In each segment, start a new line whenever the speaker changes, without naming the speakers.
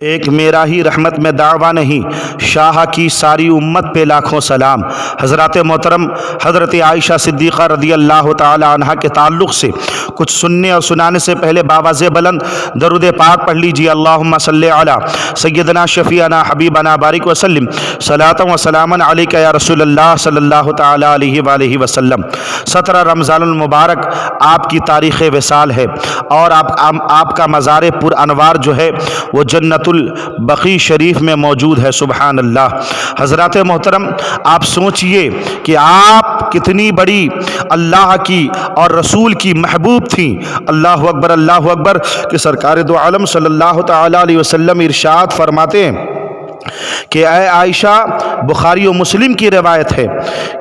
ایک میرا ہی رحمت میں دعویٰ نہیں، شاہ کی ساری امت پہ لاکھوں سلام۔ حضرات محترم حضرت عائشہ صدیقہ رضی اللہ تعالی عنہا کے تعلق سے کچھ سننے اور سنانے سے پہلے باواز بلند درود پاک پڑھ لیجیے۔ اللہم صلی علی سیدنا شفیعنا حبیبنا بارک وسلم صلاۃ و سلاما علیک یا رسول اللہ صلی اللہ تعالی علیہ وآلہ وسلم۔ 17 رمضان المبارک آپ کی تاریخ وصال ہے اور آپ کا مزار پر انوار جو ہے وہ جنت البقیع شریف میں موجود ہے۔ سبحان اللہ۔ حضرات محترم آپ سوچئے کہ آپ کتنی بڑی اللہ کی اور رسول کی محبوب تھیں۔ اللہ اکبر، اللہ اکبر، کہ سرکار دو عالم صلی اللہ تعالی علیہ وسلم ارشاد فرماتے ہیں کہ اے عائشہ، بخاری و مسلم کی روایت ہے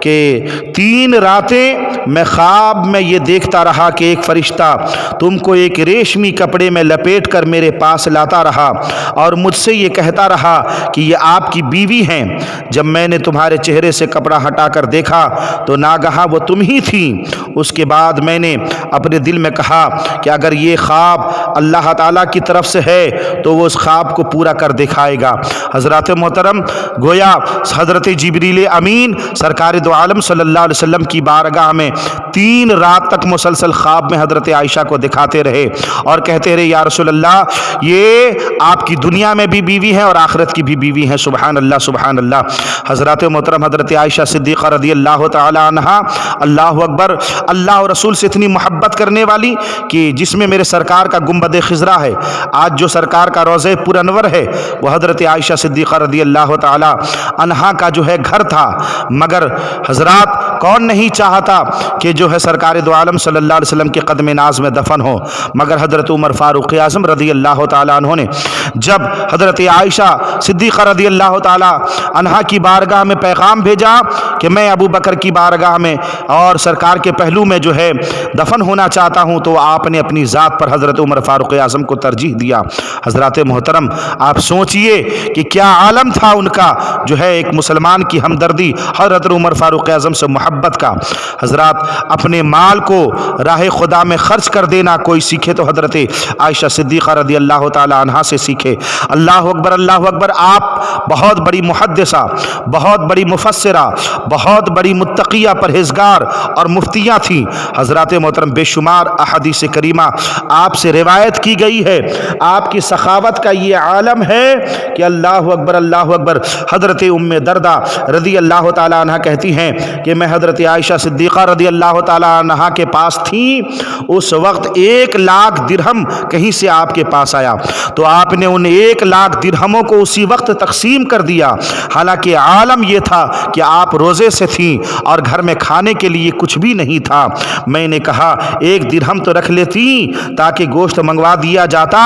کہ 3 راتیں میں خواب میں یہ دیکھتا رہا کہ ایک فرشتہ تم کو ایک ریشمی کپڑے میں لپیٹ کر میرے پاس لاتا رہا اور مجھ سے یہ کہتا رہا کہ یہ آپ کی بیوی ہیں۔ جب میں نے تمہارے چہرے سے کپڑا ہٹا کر دیکھا تو ناگہاں وہ تم ہی تھیں۔ اس کے بعد میں نے اپنے دل میں کہا کہ اگر یہ خواب اللہ تعالیٰ کی طرف سے ہے تو وہ اس خواب کو پورا کر دکھائے گا۔ حضرات محترم گویا حضرت جبریل امین سرکار دو عالم صلی اللہ علیہ وسلم کی بارگاہ میں 3 رات تک مسلسل خواب میں حضرت عائشہ کو دکھاتے رہے اور کہتے رہے یا رسول اللہ یہ آپ کی دنیا میں بھی بیوی ہیں اور آخرت کی بھی بیوی ہیں۔ سبحان اللہ، سبحان اللہ۔ حضرات محترم حضرت عائشہ صدیقہ رضی اللہ تعالی عنہا، اللہ اکبر، اللہ اور رسول سے اتنی محبت کرنے والی کہ جس میں میرے سرکار کا گنبد خضرا ہے، آج جو سرکار کا روضہ پر انور ہے وہ حضرت عائشہ صدیقہ رضی اللہ تعالی عنہا کا جو ہے گھر تھا۔ مگر حضرات کون نہیں چاہتا کہ جو ہے سرکار دو عالم صلی اللہ علیہ وسلم کے قدم ناز میں دفن ہو، مگر حضرت عمر فاروق اعظم رضی اللہ تعالی عنہ نے جب حضرت عائشہ صدیقہ رضی اللہ تعالی عنہا کی بارگاہ میں پیغام بھیجا کہ میں ابو بکر کی بارگاہ میں اور سرکار کے پہلو میں جو ہے دفن ہونا چاہتا ہوں، تو آپ نے اپنی ذات پر حضرت عمر فاروق اعظم کو ترجیح دیا۔ حضرات محترم آپ سوچئے کہ کیا عالم تھا ان کا جو ہے ایک مسلمان کی ہمدردی، حضرت عمر فاروق اعظم سے محبت کا۔ حضرات اپنے مال کو راہ خدا میں خرچ کر دینا کوئی سیکھے تو حضرت عائشہ صدیقہ رضی اللہ تعالی عنہا سے سیکھے۔ اللہ اکبر، اللہ اکبر۔ آپ بہت بڑی محدثہ، بہت بڑی مفسرہ، بہت بڑی متقیہ، پرہیزگار اور مفتیہ تھیں۔ حضرات محترم بے شمار احادیث کریمہ آپ سے روایت کی گئی ہے۔ آپ کی سخاوت کا یہ عالم ہے کہ اللہ اکبر، اللہ اکبر۔ حضرت ام دردہ رضی اللہ تعالی عنہ کہتی ہیں کہ میں حضرت عائشہ صدیقہ رضی اللہ تعالی عنہ کے پاس تھیں، اس وقت 1 لاکھ درہم کہیں سے آپ کے پاس آیا تو آپ نے ان 1 لاکھ درہموں کو اسی وقت تقسیم کر دیا۔ حالانکہ عالم یہ تھا کہ آپ روزے سے تھیں اور گھر میں کھانے کے لیے کچھ بھی نہیں تھا۔ میں نے کہا 1 درہم تو رکھ لیتی تاکہ گوشت منگوا دیا جاتا،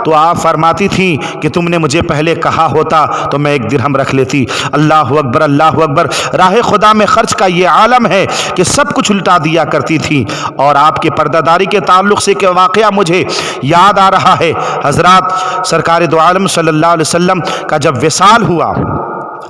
تو آپ فرماتی تھیں کہ تم نے مجھے پہلے کہا ہوتا تو میں 1 درہم رکھ لیتی۔ اللہ اکبر، اللہ اکبر۔ راہ خدا میں خرچ کا یہ عالم ہے کہ سب کچھ الٹا دیا کرتی تھی۔ اور آپ کے پردہ داری کے تعلق سے کہ واقعہ مجھے یاد آ رہا ہے، حضرات سرکار دو عالم صلی اللہ علیہ وسلم کا جب وصال ہوا،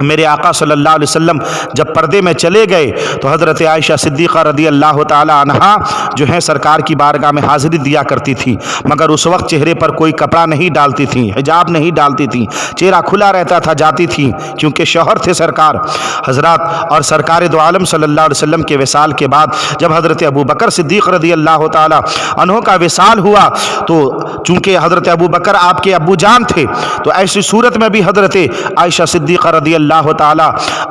میرے آقا صلی اللہ علیہ وسلم جب پردے میں چلے گئے تو حضرت عائشہ صدیقہ رضی اللہ تعالی عنہا جو ہے سرکار کی بارگاہ میں حاضری دیا کرتی تھی، مگر اس وقت چہرے پر کوئی کپڑا نہیں ڈالتی تھیں، حجاب نہیں ڈالتی تھیں، چہرہ کھلا رہتا تھا، جاتی تھیں کیونکہ شوہر تھے سرکار۔ حضرات اور سرکار دو عالم صلی اللہ علیہ وسلم کے وصال کے بعد جب حضرت ابو بکر صدیق رضی اللہ تعالی عنہ کا وصال ہوا تو چونکہ حضرت ابو بکر آپ کے ابو جان تھے، تو ایسی صورت میں بھی حضرت عائشہ صدیقہ رضی اللہ تعالی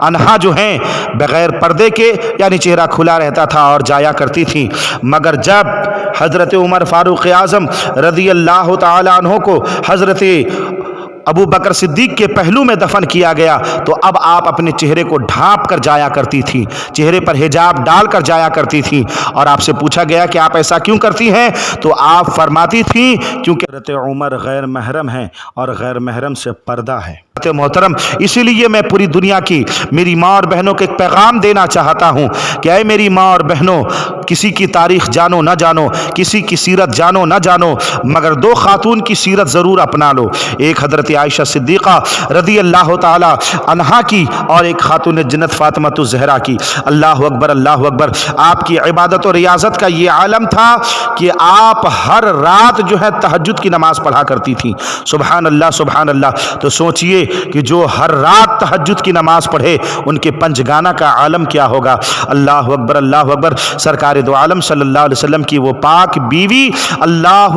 عنہا جو ہیں بغیر پردے کے یعنی چہرہ کھلا رہتا تھا اور جایا کرتی تھیں۔ مگر جب حضرت عمر فاروق اعظم رضی اللہ تعالی عنہ کو حضرت ابو بکر صدیق کے پہلو میں دفن کیا گیا تو اب آپ اپنے چہرے کو ڈھانپ کر جایا کرتی تھی، چہرے پر حجاب ڈال کر جایا کرتی تھی۔ اور آپ سے پوچھا گیا کہ آپ ایسا کیوں کرتی ہیں تو آپ فرماتی تھیں کیونکہ حضرت عمر غیر محرم ہیں اور غیر محرم سے پردہ ہے۔ محترم اسی لیے میں پوری دنیا کی میری ماں اور بہنوں کو ایک پیغام دینا چاہتا ہوں کہ اے میری ماں اور بہنوں، کسی کی تاریخ جانو نہ جانو، کسی کی سیرت جانو نہ جانو، مگر 2 خاتون کی سیرت ضرور اپنا لو۔ ایک حضرت عائشہ صدیقہ رضی اللہ تعالی عنہا کی اور ایک خاتون جنت فاطمہ الزہرا کی۔ اللہ اکبر اللہ اکبر۔ آپ کی عبادت و ریاضت کا یہ عالم تھا کہ آپ ہر رات جو ہے تہجد کی نماز پڑھا کرتی تھیں۔ سبحان اللہ سبحان اللہ۔ تو سوچئے کہ جو ہر رات تہجد کی نماز پڑھے ان کے پنجگانہ کا عالم کیا ہوگا۔ اللہ اکبر اللہ اکبر۔ سرکار دو عالم صلی اللہ علیہ وسلم کی وہ پاک بیوی، اللہ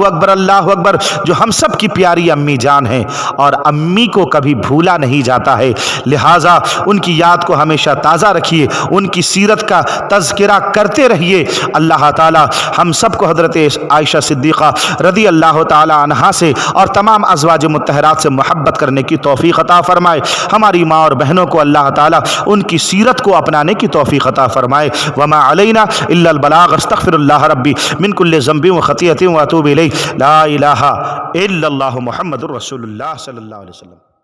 اکبر، جو ہم سب کی پیاری امی جان ہیں، اور امی کو کبھی بھولا نہیں جاتا ہے، لہٰذا ان کی یاد کو ہمیشہ تازہ رکھیے، ان کی سیرت کا تذکرہ کرتے رہیے۔ اللہ تعالی ہم سب کو حضرت عائشہ صدیقہ رضی اللہ تعالی عنہا سے اور تمام ازواج مطہرات سے محبت کرنے کی توفیق عطا فرمائے۔ ہماری ماں اور بہنوں کو اللہ تعالی ان کی سیرت کو اپنانے کی توفیق عطا فرمائے۔ وما علینا الا البلاغ۔ استغفر اللہ ربی من کل ذنب و خطیئۃ واتوب الیہ۔ لا الہ الا اللہ محمد رسول اللہ صلی اللہ علیہ وسلم۔